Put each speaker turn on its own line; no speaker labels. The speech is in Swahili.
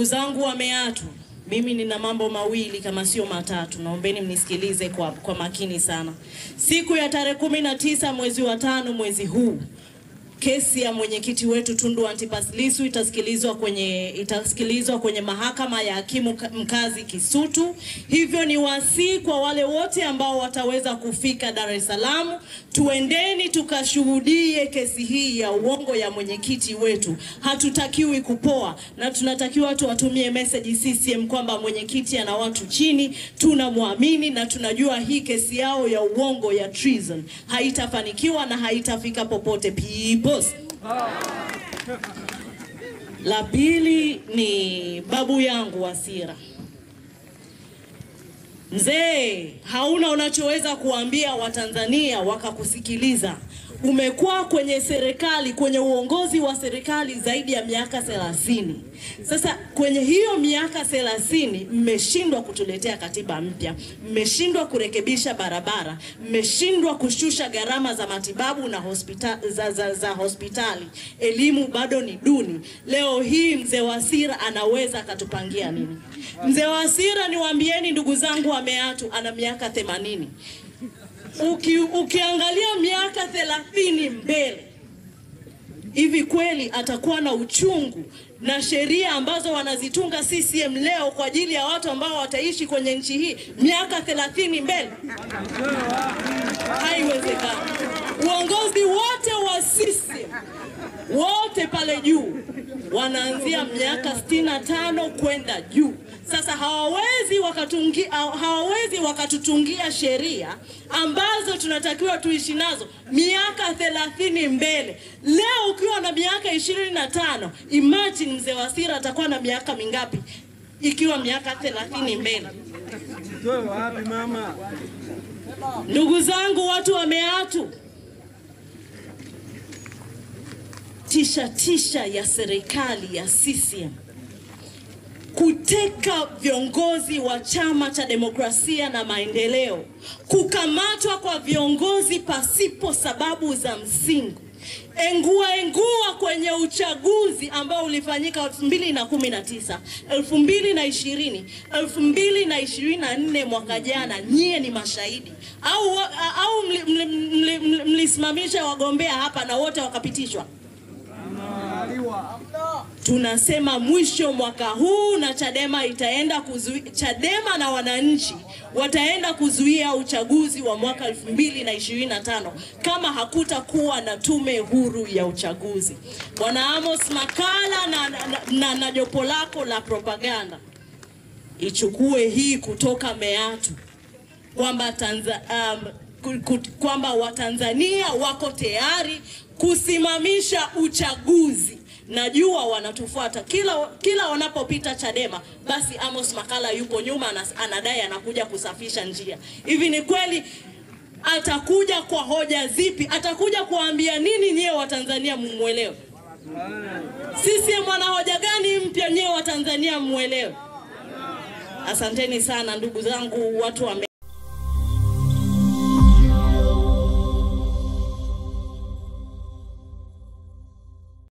Ndugu zangu wa Meatu, mimi nina mambo mawili kama sio matatu. Naombeni mnisikilize kwa makini sana. Siku ya tarehe 19 mwezi wa 5 mwezi huu, kesi ya mwenyekiti wetu Tundu Antipas Lissu itasikilizwa kwenye mahakama ya hakimu mkazi Kisutu. Hivyo ni wasi kwa wale wote ambao wataweza kufika Dar es Salaam, tuendeni tukashuhudie kesi hii ya uongo ya mwenyekiti wetu. Hatutakiwi kupoa, na tunatakiwa tuwatumie message CCM kwamba mwenyekiti ana watu chini, tunamwamini na tunajua hii kesi yao ya uongo ya treason haitafanikiwa na haitafika popote. La pili ni babu yangu Wasira. Mzee, hauna unachoweza kuambia Watanzania wakakusikiliza. Umekuwa kwenye serikali, kwenye uongozi wa serikali zaidi ya miaka 30. Sasa kwenye hiyo miaka 30 mmeshindwa kutuletea katiba mpya, mmeshindwa kurekebisha barabara, mmeshindwa kushusha gharama za matibabu na hospitali. Elimu bado ni duni. Leo hii mzee Wasira anaweza akatupangia nini? Mzee Wasira, niwaambieni ndugu zangu wa Meatu, ana miaka 80. Ukiangalia miaka 30 mbele, hivi kweli atakuwa na uchungu na sheria ambazo wanazitunga CCM leo kwa ajili ya watu ambao wataishi kwenye nchi hii miaka 30 mbele? Haiwezekani. Uongozi wote wa CCM, wote pale juu, wanaanzia miaka 65 kwenda juu. Sasa hawawezi wakatutungia sheria ambazo tunatakiwa tuishi nazo miaka 30 mbele. Leo ukiwa na miaka 25, imagine mzee Wasira atakuwa na miaka mingapi ikiwa miaka 30 mbele?
Wapi mama?
Ndugu zangu watu wa Meatu, tisha ya serikali ya CCM kuteka viongozi wa Chama cha Demokrasia na Maendeleo, kukamatwa kwa viongozi pasipo sababu za msingi, engua kwenye uchaguzi ambao ulifanyika 2019, 2020, 2024 mwaka jana. Nyie ni mashahidi. Au mlisimamisha wagombea hapa na wote wakapitishwa? Tunasema mwisho mwaka huu na Chadema itaenda Chadema na wananchi wataenda kuzuia uchaguzi wa mwaka 2025 kama hakutakuwa na tume huru ya uchaguzi. Bwana Amos Makalla na jopo lako la propaganda, ichukue hii kutoka Meatu kwamba Watanzania wako tayari kusimamisha uchaguzi. Najua wanatufuata kila wanapopita Chadema, basi Amos Makalla yupo nyuma anadai anakuja kusafisha njia. Hivi ni kweli? Atakuja kwa hoja zipi? Atakuja kuambia nini nyie Watanzania mmuelewe? Sisi mwana hoja gani mpya nyie Watanzania mmuelewe? Asanteni sana ndugu zangu watu wa